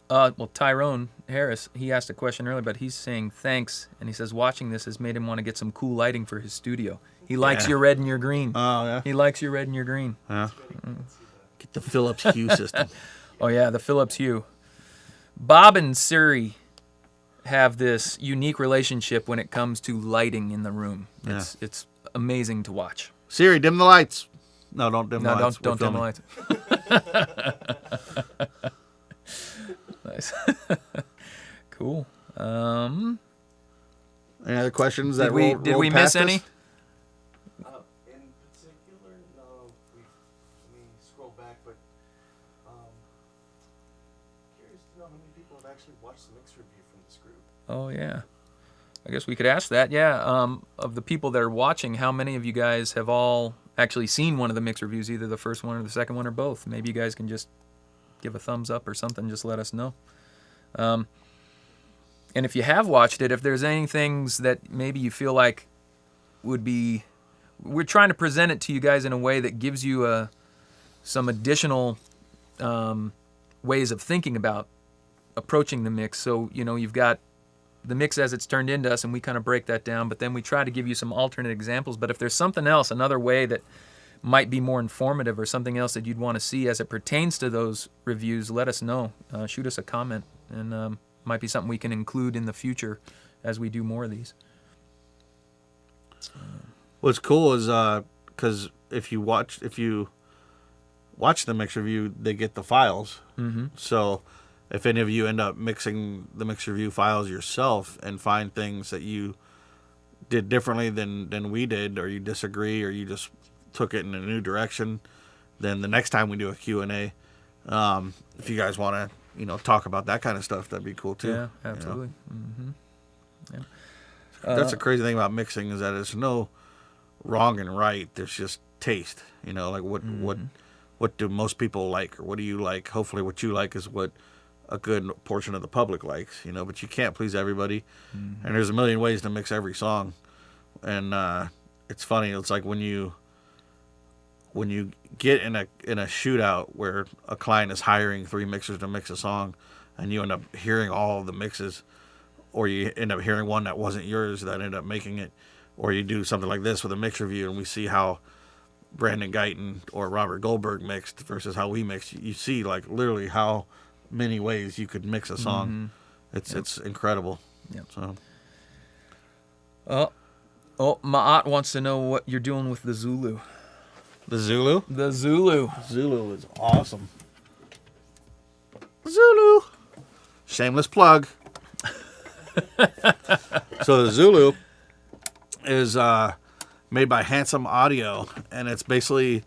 Well, Tyrone Harris, he asked a question earlier, but he's saying thanks, and he says watching this has made him want to get some cool lighting for his studio. He likes your red and your green. Oh, yeah? He likes your red and your green. Yeah. Get the Philips Hue system. Oh, yeah, the Philips Hue. Bob and Siri have this unique relationship when it comes to lighting in the room. Yeah. It's amazing to watch. Siri, dim the lights. No, don't dim the lights. Don't dim the lights. Nice. Cool. Any other questions? Did we miss any? In particular, no. Let me scroll back, but curious to know how many people have actually watched the mix review from this group. Oh, yeah. I guess we could ask that. Yeah. Of the people that are watching, how many of you guys have all actually seen one of the mix reviews, either the first one or the second one or both? Maybe you guys can just give a thumbs up or something. Just let us know. And if you have watched it, if there's any things that maybe you feel like we're trying to present it to you guys in a way that gives you some additional ways of thinking about approaching the mix. So, you've got the mix as it's turned into us, and we kind of break that down, but then we try to give you some alternate examples. But if there's something else, another way that might be more informative or something else that you'd want to see as it pertains to those reviews, let us know. Shoot us a comment, and might be something we can include in the future as we do more of these. What's cool is because if you watch the mix review, they get the files. Mm-hmm. So if any of you end up mixing the mix review files yourself and find things that you did differently than we did, or you disagree, or you just took it in a new direction, then the next time we do a Q&A, if you guys want to talk about that kind of stuff, that'd be cool too. Yeah, absolutely. Mm-hmm. Yeah. That's the crazy thing about mixing, is that there's no wrong and right. There's just taste. Like what do most people like, or what do you like? Hopefully what you like is what a good portion of the public likes, but you can't please everybody. Mm-hmm. And there's a million ways to mix every song. And it's funny, it's like when you get in a shootout where a client is hiring 3 mixers to mix a song, and you end up hearing all the mixes, or you end up hearing one that wasn't yours that ended up making it, or you do something like this with a mix review, and we see how Brandon Guyton or Robert Goldberg mixed versus how we mixed. You see, like, literally how many ways you could mix a song. Mm-hmm. It's incredible. Yep. So. Ma'at wants to know what you're doing with the Zulu. The Zulu? The Zulu. Zulu is awesome. Zulu. Shameless plug. So the Zulu is made by Handsome Audio, and it's basically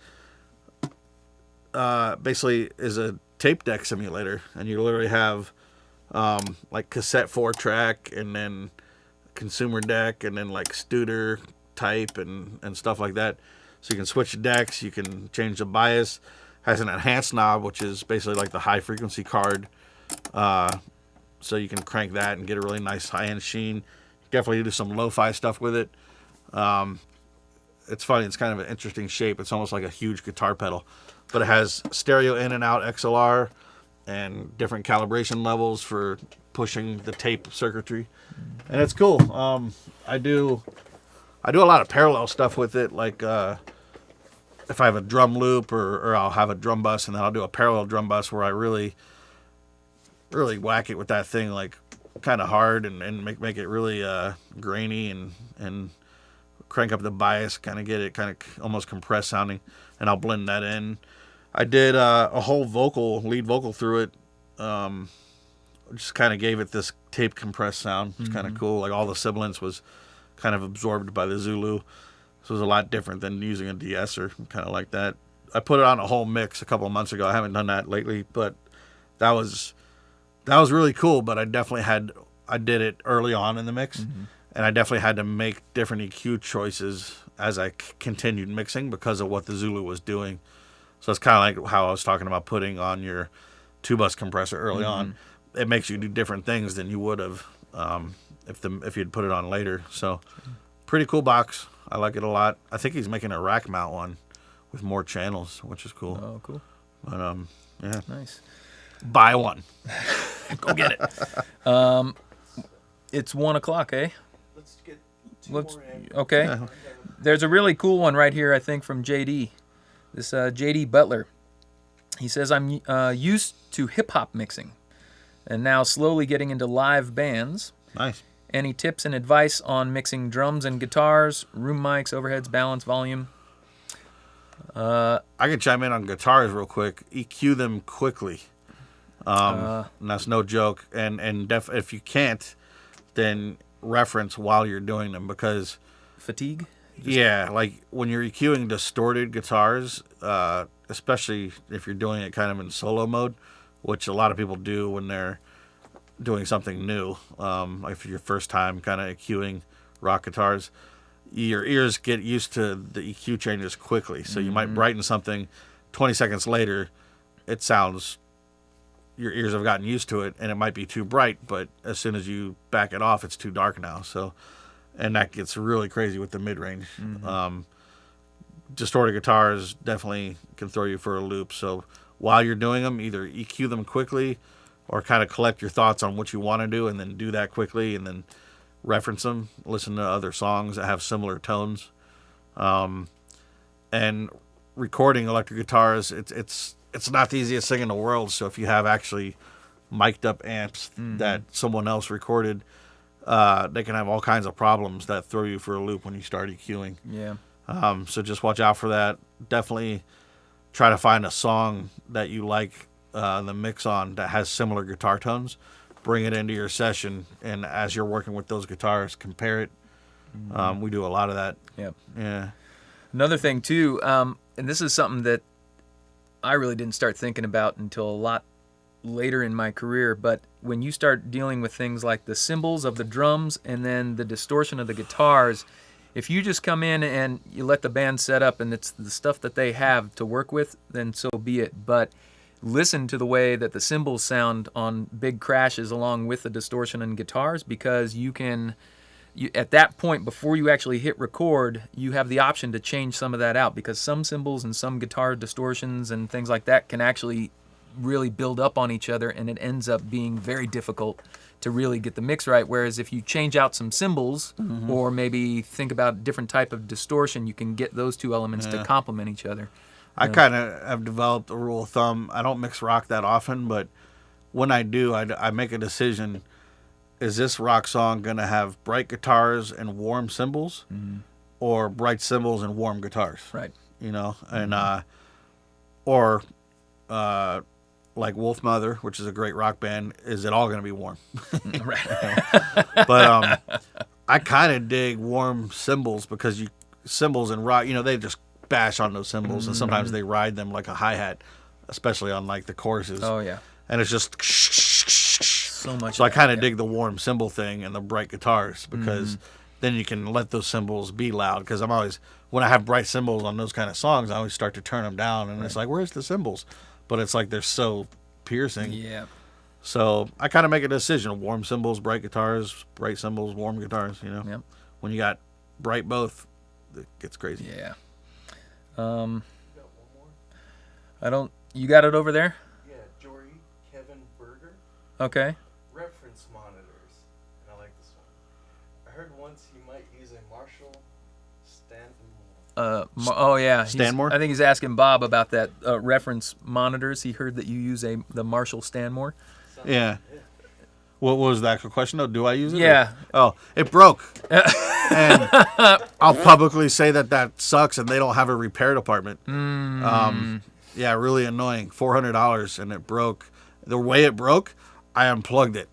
is a tape deck simulator, and you literally have like cassette 4-track, and then consumer deck, and then like Studer type and stuff like that. So you can switch the decks, you can change the bias. Has an enhanced knob, which is basically like the high frequency card so you can crank that and get a really nice high-end sheen. Definitely do some lo-fi stuff with it. It's funny. It's kind of an interesting shape. It's almost like a huge guitar pedal, but it has stereo in and out XLR and different calibration levels for pushing the tape circuitry, and it's cool. I do a lot of parallel stuff with it, like if I have a drum loop or I'll have a drum bus, and then I'll do a parallel drum bus where I really whack it with that thing, like kind of hard, and make it really grainy and crank up the bias, kind of get it kind of almost compressed sounding, and I'll blend that in. I did a whole lead vocal through it. Just kind of gave it this tape compressed sound. It's kind of cool. Like all the sibilance was kind of absorbed by the Zulu. So it was a lot different than using a de-esser, kind of like that. I put it on a whole mix a couple of months ago. I haven't done that lately, but that was really cool. But I did it early on in the mix, and I definitely had to make different EQ choices as I continued mixing because of what the Zulu was doing. So it's kind of like how I was talking about putting on your 2-bus compressor early on. It makes you do different things than you would have if you'd put it on later. So pretty cool box. I like it a lot. I think he's making a rack mount one with more channels, which is cool. Oh, cool. But yeah, Nice. buy one. Go get it. It's 1 o'clock, eh? Let's get 2 Let's. more in. Okay. Yeah. There's a really cool one right here, I think, from JD. This JD Butler. He says, I'm used to hip-hop mixing and now slowly getting into live bands. Nice. Any tips and advice on mixing drums and guitars, room mics, overheads, balance, volume? I can chime in on guitars real quick. EQ them quickly. And that's no joke. And if you can't, then reference while you're doing them, because Fatigue? yeah, like when you're EQing distorted guitars, especially if you're doing it kind of in solo mode, which a lot of people do when they're doing something new, like for your first time kind of EQing rock guitars, your ears get used to the EQ changes quickly. So you might brighten something, 20 seconds later, it sounds, your ears have gotten used to it, and it might be too bright, but as soon as you back it off, it's too dark now. So, and that gets really crazy with the mid-range. Distorted guitars definitely can throw you for a loop. So while you're doing them, either EQ them quickly or kind of collect your thoughts on what you want to do and then do that quickly and then reference them, listen to other songs that have similar tones. And recording electric guitars, it's not the easiest thing in the world. So if you have actually mic'd up amps that someone else recorded, they can have all kinds of problems that throw you for a loop when you start EQing. Yeah. So just watch out for that. Definitely try to find a song that you like the mix on that has similar guitar tones. Bring it into your session, and as you're working with those guitars, compare it. We do a lot of that. Yep. Yeah. Another thing, too, and this is something that I really didn't start thinking about until a lot later in my career, but when you start dealing with things like the cymbals of the drums and then the distortion of the guitars, if you just come in and you let the band set up and it's the stuff that they have to work with, then so be it. But listen to the way that the cymbals sound on big crashes along with the distortion and guitars, because you can, at that point, before you actually hit record, you have the option to change some of that out, because some cymbals and some guitar distortions and things like that can actually really build up on each other, and it ends up being very difficult to really get the mix right. Whereas if you change out some cymbals or maybe think about a different type of distortion, you can get those two elements to complement each other. I kind of have developed a rule of thumb. I don't mix rock that often, but when I do, I make a decision. Is this rock song going to have bright guitars and warm cymbals, or bright cymbals and warm guitars? Right. You know, and or like Wolf Mother, which is a great rock band, is it all going to be warm? Right. But I kind of dig warm cymbals, because cymbals and rock, they just bash on those cymbals, and sometimes they ride them like a hi-hat, especially on like the choruses. Oh, yeah. And it's just So much. so I kind of dig the warm cymbal thing and the bright guitars, because then you can let those cymbals be loud. Because I'm always, when I have bright cymbals on those kind of songs, I always start to turn them down, and it's like, where's the cymbals? But it's like they're so piercing. Yeah. So I kind of make a decision: warm cymbals, bright guitars, bright cymbals, warm guitars. Yep. When you got bright both, it gets crazy. Yeah. You got one more? I don't. You got it over there? Yeah, Jory Kevin Berger. Okay. Reference monitors. And I like this one. I heard once he might use a Marshall Stanmore. Oh yeah. Stanmore? I think he's asking Bob about that reference monitors. He heard that you use the Marshall Stanmore. Yeah. What was the actual question, though? Do I use it? Yeah. Oh, it broke. And I'll publicly say that sucks, and they don't have a repair department. Yeah, really annoying. $400, and it broke. The way it broke, I unplugged it.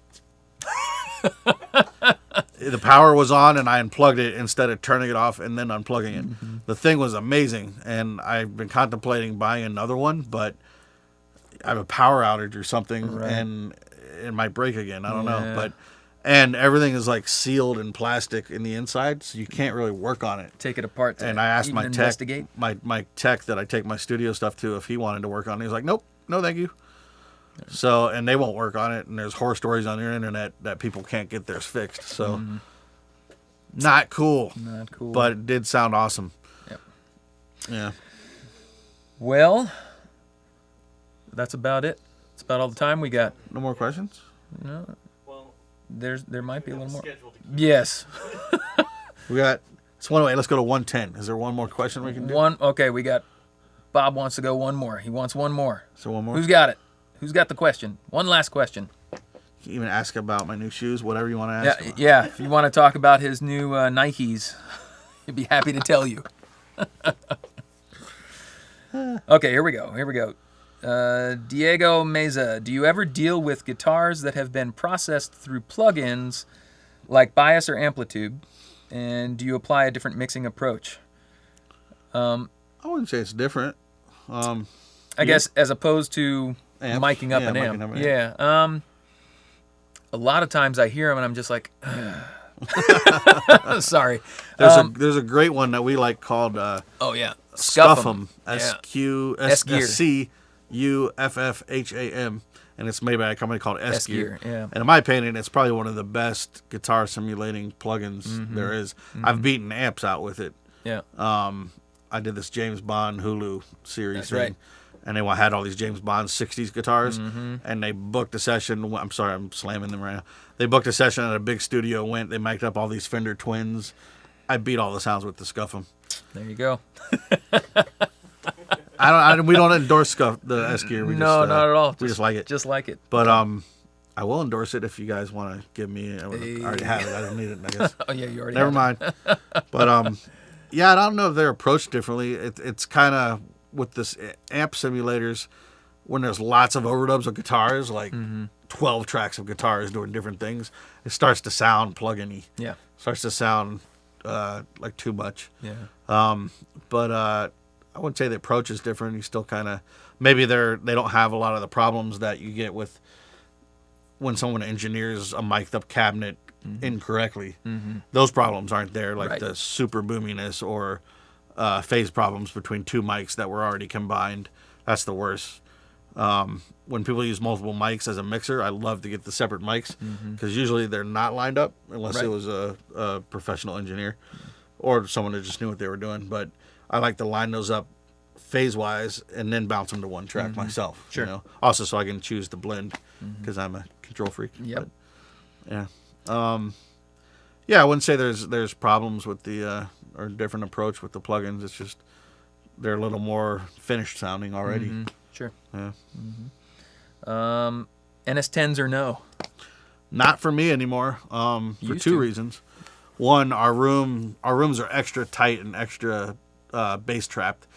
The power was on, and I unplugged it instead of turning it off and then unplugging it. Mm-hmm. The thing was amazing, and I've been contemplating buying another one, but I have a power outage or something, Right. and it might break again. I don't know, and everything is like sealed in plastic in the inside, so you can't really work on it. Take it apart. And I asked even my tech, investigate. my tech that I take my studio stuff to, if he wanted to work on it. He was like, nope, no, thank you. So, and they won't work on it, and there's horror stories on the internet that people can't get theirs fixed. So, not cool. Not cool. But it did sound awesome. Yep. Yeah. Well, that's about it. That's about all the time we got. No more questions? No, Well, there might be a we have little more. schedule to keep. Yes. We got, it's one away. Let's go to 110. Is there one more question we can do? One. Okay, we got. Bob wants to go one more. He wants one more. So one more? Who's got it? Who's got the question? One last question. You can even ask about my new shoes, whatever you want to ask. Yeah, yeah. If you want to talk about his new Nikes, he'd be happy to tell you. Okay, here we go. Diego Meza, do you ever deal with guitars that have been processed through plugins like bias or amplitude, and do you apply a different mixing approach? I wouldn't say it's different. I guess as opposed to Amps. miking up Yeah, an miking amp. up an Yeah. A lot of times I hear them and I'm just like, sorry. There's a great one that we like called Oh yeah, Scuffham. S-Gear. SQFFHAM, and it's made by a company called S-Gear. Yeah. And in my opinion, it's probably one of the best guitar simulating plugins there is. I've beaten amps out with it. Yeah. I did this James Bond Hulu series That's thing. right. And they had all these James Bond 60s guitars. And they booked a session. I'm sorry, I'm slamming them right now. They booked a session at a big studio. They mic'd up all these Fender Twins. I beat all the sounds with the Scuffam. There you go. We don't endorse the S-Gear. No, not at all. We just like it. Just like it. But I will endorse it if you guys want to give me. I already have it. I don't need it, I guess. Oh yeah, you already. Never have mind. But yeah, I don't know if they're approached differently. It's kind of with this amp simulators when there's lots of overdubs of guitars, like 12 tracks of guitars doing different things. It starts to sound plug-in-y. Yeah. Starts to sound like too much. Yeah. But I wouldn't say the approach is different. You still kind of maybe they don't have a lot of the problems that you get with when someone engineers a mic'd up cabinet incorrectly. Those problems aren't there, like Right. the super boominess or phase problems between two mics that were already combined. That's the worst. When people use multiple mics as a mixer, I love to get the separate mics because usually they're not lined up unless Right. it was a professional engineer or someone that just knew what they were doing. But I like to line those up phase-wise and then bounce them to one track myself. Sure. You know? Also, so I can choose the blend because I'm a control freak. Yep. But, yeah. Yeah, I wouldn't say there's problems with the or different approach with the plugins. It's just they're a little more finished sounding already. Sure. Yeah. NS10s or no? Not for me anymore. For Used two to. reasons. One, our rooms are extra tight and extra bass trapped,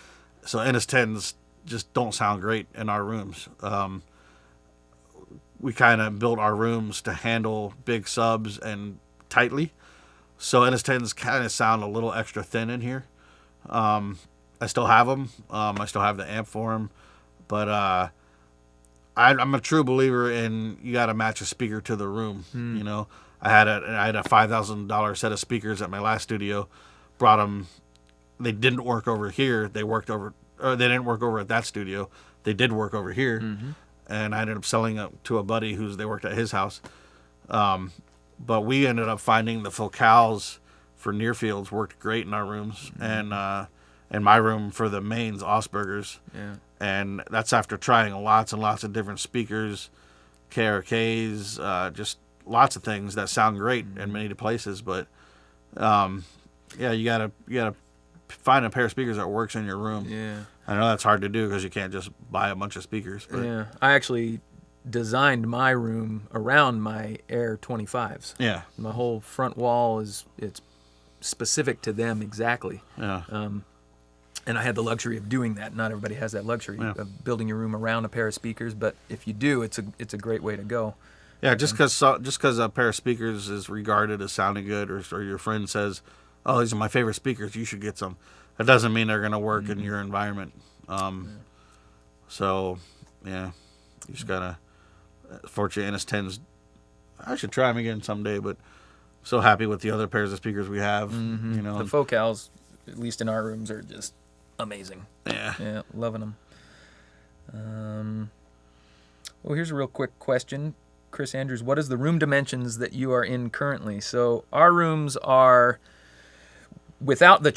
so NS10s just don't sound great in our rooms. We kind of built our rooms to handle big subs and tightly, so NS10s kind of sound a little extra thin in here. I still have them. I still have the amp for them, but I'm a true believer in you got to match a speaker to the room. You know, I had a $5,000 set of speakers at my last studio. Brought them. They didn't work over here. They didn't work over at that studio. They did work over here. and I ended up selling it to a buddy they worked at his house. But we ended up finding the focals for near fields worked great in our rooms, and my room for the mains, Osbergers. Yeah. And that's after trying lots and lots of different speakers, KRKs, just lots of things that sound great in many places. But yeah, you gotta find a pair of speakers that works in your room. Yeah. I know that's hard to do because you can't just buy a bunch of speakers. But Yeah. I actually designed my room around my Air 25s. yeah, My whole front wall it's specific to them exactly. yeah, And I had the luxury of doing that. Not everybody has that luxury Yeah. of building your room around a pair of speakers, but if you do, it's a great way to go. yeah. Just because a pair of speakers is regarded as sounding good, or your friend says, "Oh, these are my favorite speakers. You should get some." That doesn't mean they're gonna work in your environment. So yeah, you just gotta. Fortunately, NS10s. I should try them again someday, but so happy with the other pairs of speakers we have. You know, The focals, at least in our rooms, are just amazing. yeah. Yeah, loving them. Well, here's a real quick question. Chris Andrews, what is the room dimensions that you are in currently? So our rooms are without all the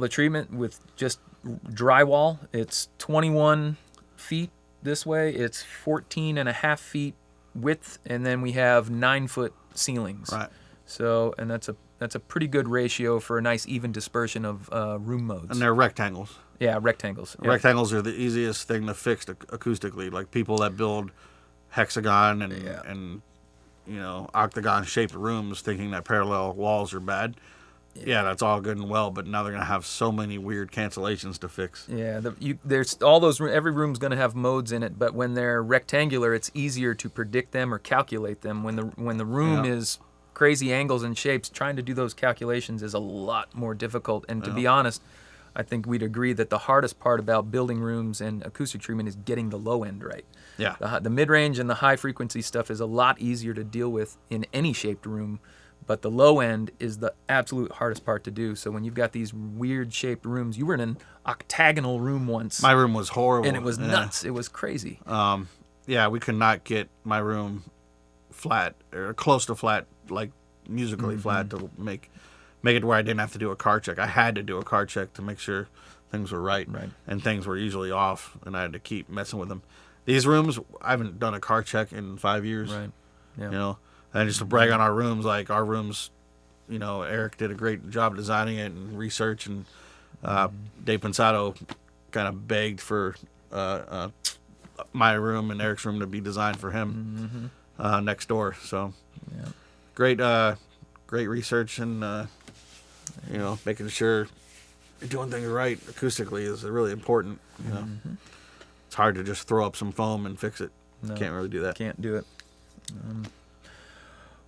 treatment, with just drywall. It's 21 feet this way. It's 14 and a half feet width, and then we have 9-foot ceilings. Right. So, and that's a pretty good ratio for a nice even dispersion of room modes. And they're rectangles. Yeah, rectangles. Yeah. Rectangles are the easiest thing to fix acoustically. Like people that build hexagon and you know, octagon shaped rooms thinking that parallel walls are bad. Yeah, that's all good and well, but now they're gonna have so many weird cancellations to fix. Yeah, there's all those. Every room's going to have modes in it, but when they're rectangular, it's easier to predict them or calculate them. When the room is crazy angles and shapes, trying to do those calculations is a lot more difficult. And to be honest, I think we'd agree that the hardest part about building rooms and acoustic treatment is getting the low end right. Yeah. The mid-range and the high-frequency stuff is a lot easier to deal with in any shaped room, but the low end is the absolute hardest part to do. So when you've got these weird shaped rooms, you were in an octagonal room once. My room was horrible. And it was nuts. It was crazy. Yeah, we could not get my room flat or close to flat, like musically flat, to make it where I didn't have to do a car check. I had to do a car check to make sure things were right. And things were usually off, and I had to keep messing with them. These rooms, I haven't done a car check in 5 years. Right. Yeah. You know, and just to brag on our rooms, like our rooms, you know, Eric did a great job designing it and research, and Dave Pensado kind of begged for my room and Eric's room to be designed for him next door. So great research, and you know, making sure you're doing things right acoustically is really important. You know, it's hard to just throw up some foam and fix it. No, Can't really do that. Can't do it.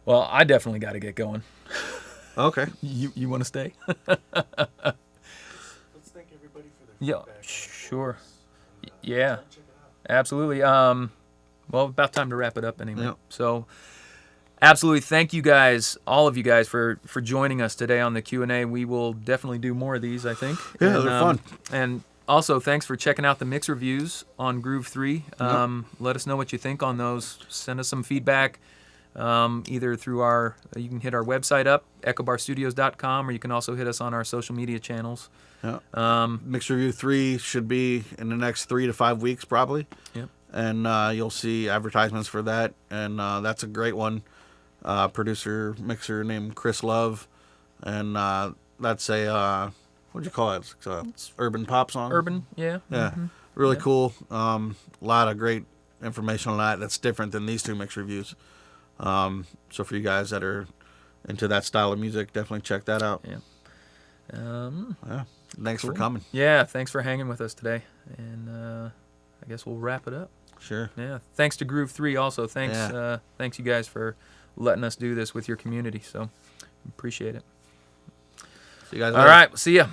Well, I definitely got to get going. Okay. You want to stay? Let's thank everybody for their Yeah, feedback. on the sure. forums, and, Yeah, check it out. absolutely. Well, about time to wrap it up anyway. Yep. So, absolutely, thank you guys, all of you guys, for joining us today on the Q&A. We will definitely do more of these, I think. Yeah, And, they're fun. And also, thanks for checking out the mix reviews on Groove3. Let us know what you think on those. Send us some feedback, either through you can hit our website up, echobarstudios.com, or you can also hit us on our social media channels. Yeah. Mix Review 3 should be in the next 3 to 5 weeks, probably. Yep. And you'll see advertisements for that. And that's a great one. Producer, mixer named Chris Love. And that's a, what'd you call it? It's urban pop song? Urban, yeah. Yeah. Really cool. A lot of great information on that. That's different than these two mix reviews. So for you guys that are into that style of music, definitely check that out. Yeah. Yeah. Thanks for Cool. coming. Yeah, thanks for hanging with us today. And I guess we'll wrap it up. Sure. Yeah. Thanks to Groove3 also. Thanks Yeah. thanks you guys for letting us do this with your community. So appreciate it. See you guys All later. right, see ya.